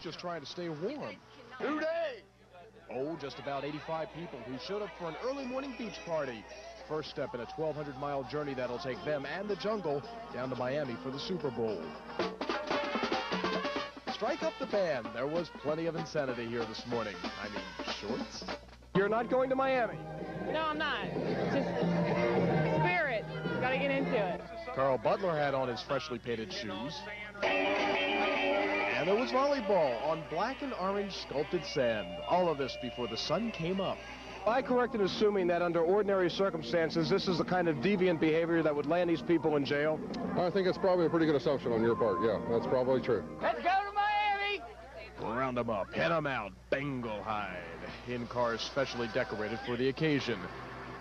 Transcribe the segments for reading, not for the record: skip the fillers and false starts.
Just trying to stay warm. WHO DEY! Oh, just about 85 people who showed up for an early morning beach party. First step in a 1,200-mile journey that'll take them and the jungle down to Miami for the Super Bowl. Strike up the band. There was plenty of insanity here this morning. I mean, shorts? You're not going to Miami? No, I'm not. Just spirit. Gotta get into it. Carl Butler had on his freshly painted shoes. And there was volleyball on black and orange sculpted sand. All of this before the sun came up. Am I correct in assuming that under ordinary circumstances, this is the kind of deviant behavior that would land these people in jail? I think it's probably a pretty good assumption on your part. Yeah, that's probably true. Let's go to Miami! Round them up, head them out, Bengal hide. In cars specially decorated for the occasion.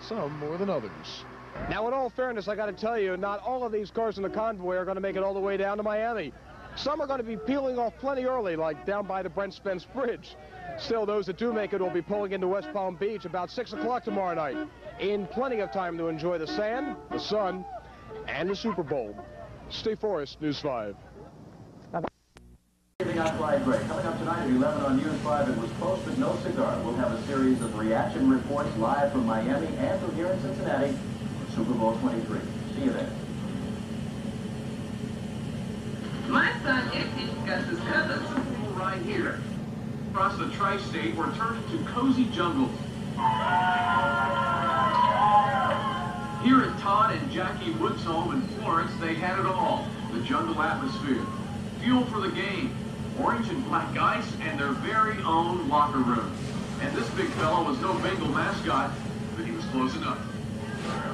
Some more than others. Now, in all fairness, I got to tell you, not all of these cars in the convoy are going to make it all the way down to Miami. Some are going to be peeling off plenty early, like down by the Brent Spence Bridge. Still, those that do make it will be pulling into West Palm Beach about 6 o'clock tomorrow night, in plenty of time to enjoy the sand, the sun, and the Super Bowl. Steve Forrest, News 5. Giving out Clyde Gray. Coming up tonight at 11 on News 5, it was close but no cigar. We'll have a series of reaction reports live from Miami and from here in Cincinnati for Super Bowl 23. See you there. My son Icky got his cousins right here. Across the tri-state, we're turned to cozy jungles. Here at Todd and Jackie Wood's home in Florence, they had it all. The jungle atmosphere, fuel for the game, orange and black ice, and their very own locker room. And this big fella was no Bengal mascot, but he was close enough.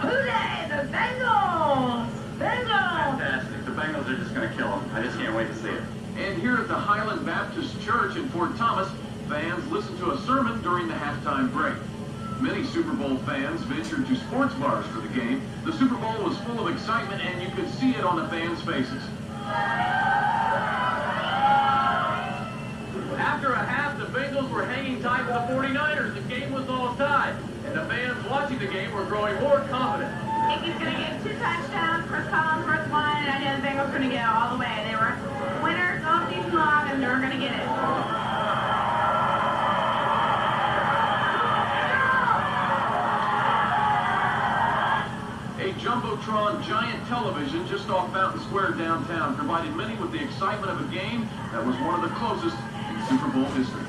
WHO DEY, the Bengals! Bengals! Fantastic. The Bengals are just going to kill them. I just can't wait to see it. And here at the Highland Baptist Church in Fort Thomas, fans listened to a sermon during the halftime break. Many Super Bowl fans ventured to sports bars for the game. The Super Bowl was full of excitement, and you could see it on the fans' faces. After a half, the Bengals were hanging tight with the 49ers. The game was all tied, and the fans watching the game were growing more confident. He's going to get 2 touchdowns. Cris Collinsworth won, and I know the Bengals are going to get it all the way. They were winners all season long, and they're going to get it. A Jumbotron giant television just off Fountain Square downtown provided many with the excitement of a game that was one of the closest in Super Bowl history.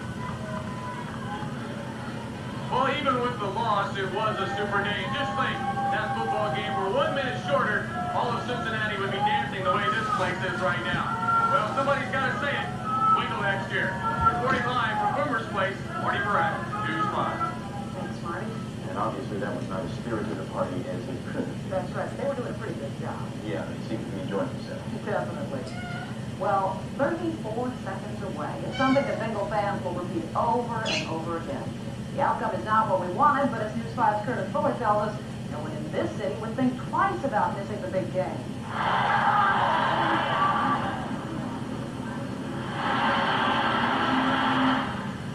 Well, even with the loss, it was a super game. Just think, that football game were 1 minute shorter, all of Cincinnati would be dancing the way this place is right now. Well, somebody's got to say it. Wait till next year. Reporting live from Boomer's Place, Marty Pieratt, News 5. Thanks, Marty. And obviously that was not as spirited a party as it could. That's right. They were doing a pretty good job. Yeah, they seemed to be enjoying themselves. Definitely. Well, 34 seconds away. It's something that Bengal fans will repeat over and over again. The outcome is not what we wanted, but as News 5's Courtis Fuller tells us, no one in this city would think twice about missing the big game.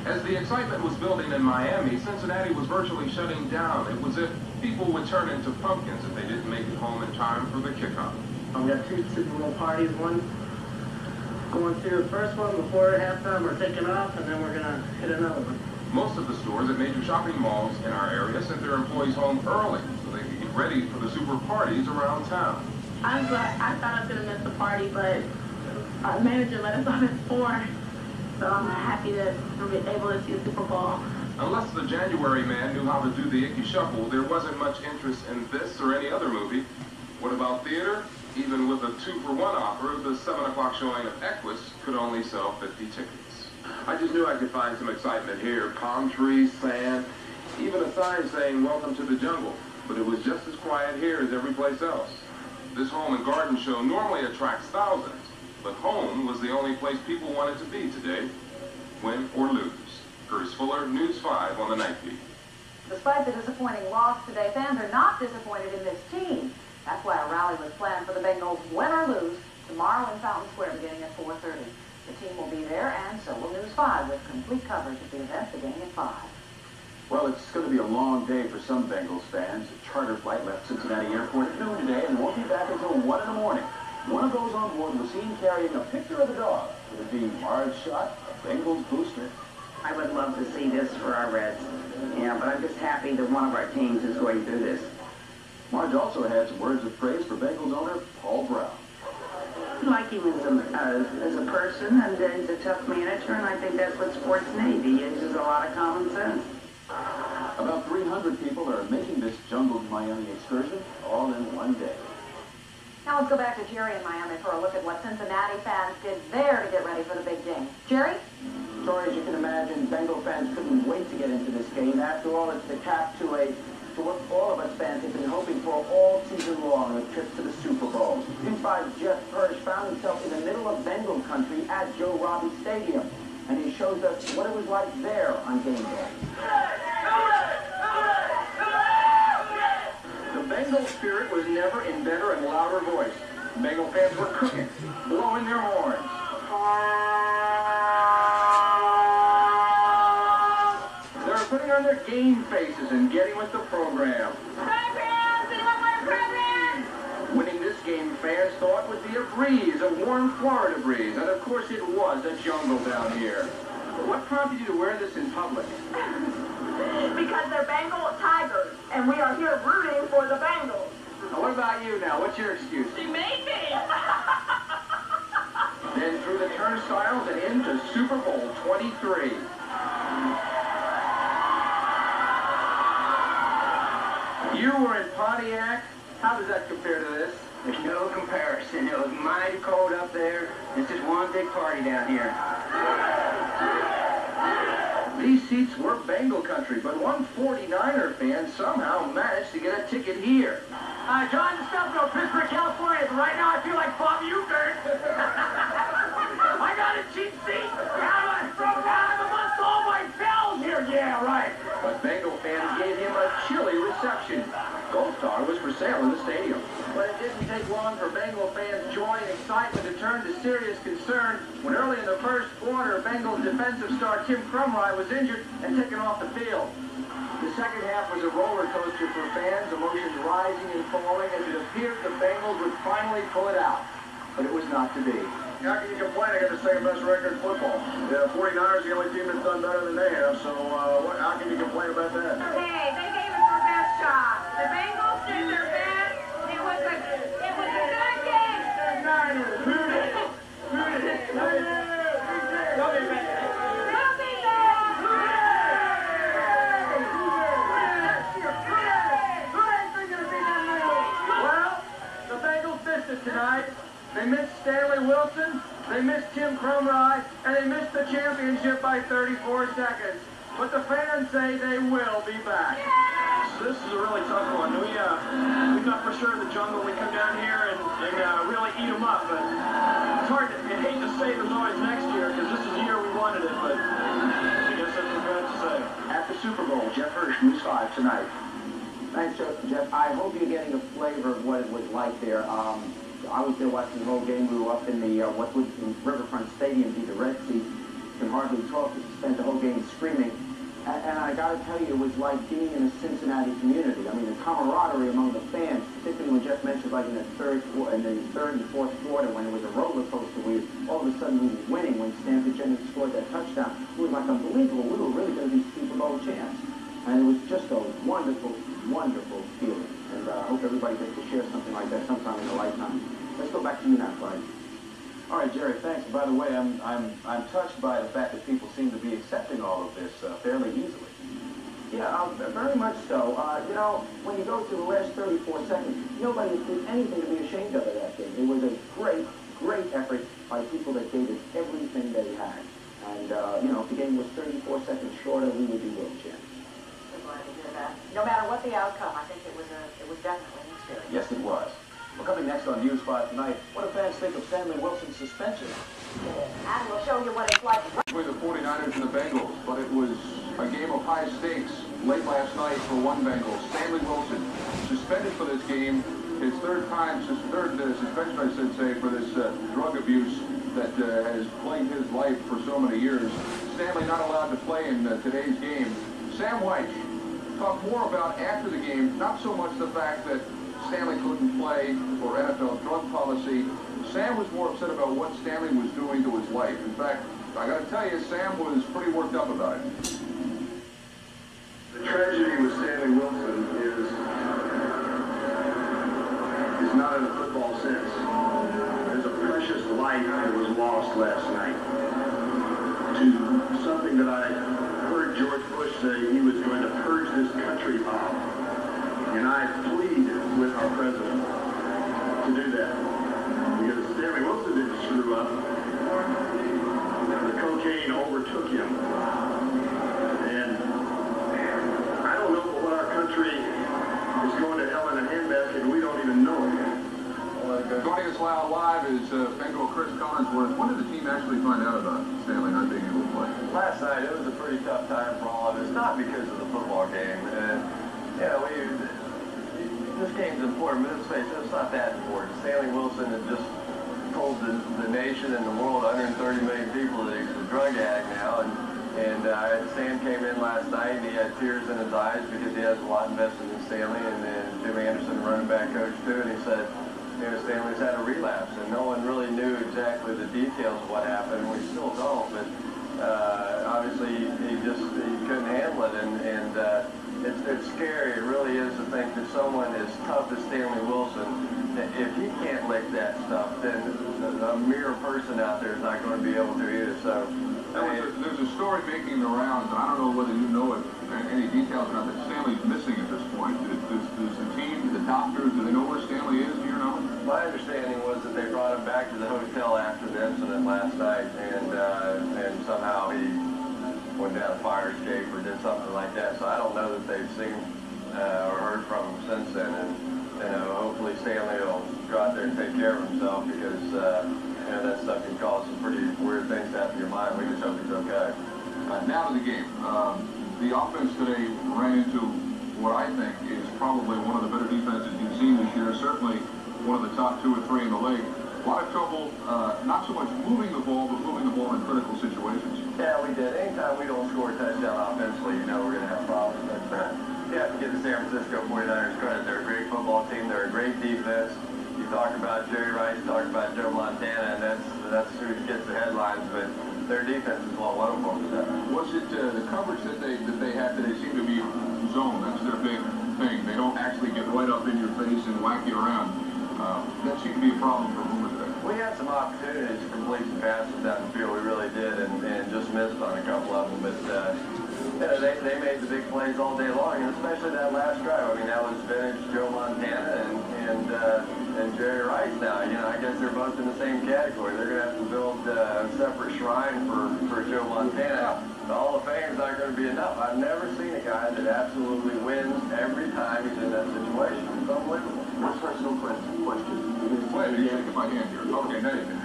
As the excitement was building in Miami, Cincinnati was virtually shutting down. It was as if people would turn into pumpkins if they didn't make it home in time for the kickoff. We got 2 Super Bowl parties, one going through the first one before halftime, we're taking off, and then we're going to hit another one. Most of the stores at major shopping malls in our area sent their employees home early so they could get ready for the super parties around town. I'm glad. I thought I was going to miss the party, but our manager let us off at 4. So I'm happy that I'm able to see the Super Bowl. Unless the January man knew how to do the Icky Shuffle, there wasn't much interest in this or any other movie. What about theater? Even with a 2-for-1 offer, the 7 o'clock showing of Equus could only sell 50 tickets. I just knew I could find some excitement here. Palm trees, sand, even a sign saying, "Welcome to the jungle." But it was just as quiet here as every place else. This home and garden show normally attracts thousands, but home was the only place people wanted to be today, win or lose. Cris Fuller, News 5 on the night feed. Despite the disappointing loss today, fans are not disappointed in this team. That's why a rally was planned for the Bengals, win or lose, tomorrow in Fountain Square beginning at 4:30. The team will be there, and so will News 5 with complete coverage of the event beginning at 5. Well, it's going to be a long day for some Bengals fans. A charter flight left Cincinnati Airport at noon today and won't be back until 1 in the morning. One of those on board was seen carrying a picture of the dog. Would it be Marge Schott, a Bengals booster? I would love to see this for our Reds. Yeah, but I'm just happy that one of our teams is going through this. Marge also had some words of praise for Bengals owner Paul Brown. I like him as a person, and he's a tough manager, and I think that's what sports need. He uses a lot of common sense. About 300 people are making this jungle to Miami excursion all in one day. Now let's go back to Jerry in Miami for a look at what Cincinnati fans did there to get ready for the big game. Jerry? Tori, as you can imagine, Bengal fans couldn't wait to get into this game. After all, it's the cap to what all of us fans have been hoping for all season long, a trip to the Super Bowl. News 5's Jeff Hirsh found himself in the middle of Bengal country at Joe Robbie Stadium, and he shows us what it was like there on game day. The Bengal spirit was never in better and louder voice. Bengal fans were cooking, blowing their horns. They were putting on their game faces and getting with the program. Winning this game, fans thought would be a breeze, a warm Florida breeze, and of course it was a jungle down here. But what prompted you to wear this in public? Because they're Bengal Tigers, and we are here rooting for the Bengals. Now, what about you now? What's your excuse? She made me! Then through the turnstiles and into Super Bowl 23. You were in Pontiac. How does that compare to this? There's no comparison. It was mighty cold up there. It's just one big party down here. These seats were Bengal country, but one 49er fan somehow managed to get a ticket here. John DeStefano, Pittsburgh, California. But right now I feel like Bob Uecker. I got a cheap seat. I'm amongst all my pals here. Yeah, right. But Bengal fans gave him a chilly reception. Gold Star was for sale in the stadium. But it didn't take long for Bengal fans' joy and excitement to turn to serious concern when early in the first quarter, Bengals defensive star Tim Crumry was injured and taken off the field. The second half was a roller coaster for fans, emotions rising and falling as it appeared the Bengals would finally pull it out. But it was not to be. How can you complain? I got the second best record in football. The 49ers are the only team that's done better than they have, so how can you complain about that? Hey, they gave us our best shot. The Bengals did their best. It was a good game. Well, the Bengals missed it tonight. They missed Stanley Wilson, they missed Tim Crumry, and they missed the championship by 34 seconds. But the fans say they will be back. This is a really tough one. We thought for sure the jungle would come down here and really eat them up, but it's hard to, I hate to say there's always next year because this is the year we wanted it, but I guess that's what we have to say. At the Super Bowl, Jeff Hirsh, News 5 tonight. Thanks, Jeff. I hope you're getting a flavor of what it was like there. I was there watching the whole game. We were up in the what would in Riverfront Stadium be the Red Seat. You can hardly talk. We spent the whole game screaming. And I got to tell you, it was like being in a Cincinnati community. I mean, the camaraderie among the fans, particularly when Jeff mentioned, like in the third and fourth quarter, when it was a roller coaster, all of a sudden we were winning when Stanley Jennings scored that touchdown. It was like unbelievable. We were really going to be Super Bowl champs. And it was just a wonderful, wonderful feeling. And I hope everybody gets to share something like that sometime in their lifetime. Let's go back to you now, Clyde. All right, Jerry, thanks. By the way, I'm touched by the fact that people seem to be accepting all of this fairly easily. Yeah, very much so. You know, when you go through the last 34 seconds, nobody did anything to be ashamed of that game. It was a great, great effort by people that gave it everything they had. And, you know, if the game was 34 seconds shorter, we would be world champions. I'm glad to hear that. No matter what the outcome, I think it was definitely an experience. Yes, it was. Well, coming next on News 5 tonight, what do fans think of Stanley Wilson's suspension? And we'll show you what it's like. Between the 49ers and the Bengals, but it was a game of high stakes late last night for one Bengal. Stanley Wilson suspended for this game, his third suspension, I should say, for this drug abuse that has plagued his life for so many years. Stanley not allowed to play in today's game. Sam Wyche talked more about after the game, not so much the fact that Stanley couldn't play for NFL drug policy, Sam was more upset about what Stanley was doing to his life. In fact, I got to tell you, Sam was pretty worked up about it. The tragedy with Stanley Wilson is not in a football sense. There's a precious life that was lost last night to something that I heard George Bush say he was going to purge this country of. And I plead with our president to do that. Because Stanley Wilson didn't screw up. The cocaine overtook him. And I don't know what our country is going to hell in a handbasket, and we don't even know it. Joining us live is Bengal Cris Collinsworth. When did the team actually find out about Stanley not being able to play? Last night, it was a pretty tough time for all of us, not because of the football game. This game's important, but let's face it, it's not that important. Stanley Wilson had just told the nation and the world, 130 million people, that he's a drug addict now. And Sam came in last night, and he had tears in his eyes because he has a lot invested in Stanley, and then Jim Anderson, running back coach, too, and he said, you know, Stanley's had a relapse, and no one really knew exactly the details of what happened, and we still don't, but obviously he couldn't handle it, and it's scary. It really is to think that someone as tough as Stanley Wilson, if he can't lick that stuff, then a mere person out there is not going to be able to either. So there's a story making the rounds, and I don't know whether you know it, any details about that Stanley's missing at this point. Does the team, the doctors, do they know where Stanley is? Do you know? My understanding was that they brought him back to the hotel after the incident last night, and somehow he went down a fire escape or did something like that. So I don't know that they've seen or heard from him since then. And hopefully Stanley will go out there and take care of himself, because that stuff can cause some pretty weird things to happen to your mind. We just hope he's okay. Now to the game. The offense today ran into what I think is probably one of the better defenses you've seen this year. Certainly one of the top 2 or 3 in the league. A lot of trouble, not so much moving the ball, but moving the ball in critical situations. Yeah, we did. Anytime we don't score a touchdown offensively, you know we're going to have problems. But you have to give the San Francisco 49ers credit. They're a great football team. They're a great defense. You talked about Jerry Rice, you talked about Joe Montana, and that's who gets the headlines. But their defense is what one of them was. Was it the coverage that they had today seemed to be zone? That's their big thing. They don't actually get right up in your face and whack you around. That seemed to be a problem for Boomer today. We had some opportunities to complete some passes down the field. We really did, and just missed on a couple of them. But they made the big plays all day long, and especially that last drive. I mean, that was vintage Joe Montana and Jerry Rice now. You know, I guess they're both in the same category. They're going to have to build a separate shrine for Joe Montana. The Hall of Fame is not going to be enough. I've never seen a guy that absolutely wins every time he's in that situation. It's unbelievable. One personal question. Wait, you shaking my hand here. Okay, now you can.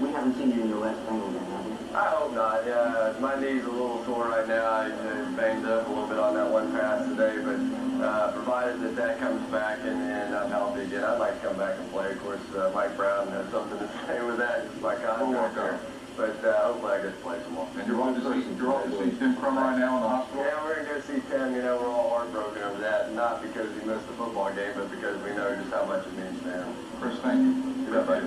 We haven't seen you in your last Bengal game, have we? I hope not. My knee's a little sore right now. I banged up a little bit on that one pass today, but provided that comes back and I'm healthy again, I'd like to come back and play. Of course, Mike Brown has something to say with that. It's my contract there. But hopefully I get to play some more. And you're off to see Tim Crum right now in the hospital? Yeah, we're going to go see Tim. You know, we're all heartbroken over that. Not because he missed the football game, but because we know just how much it means to him. Chris, thank you. You bet, buddy.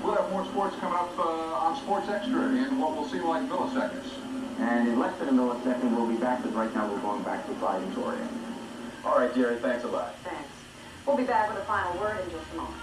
We'll have more sports coming up on Sports Extra in what will seem like milliseconds. And in less than a millisecond, we'll be back, because right now we're going back to Clyde and Toria. All right, Jerry, thanks a lot. Thanks. We'll be back with a final word in just a moment.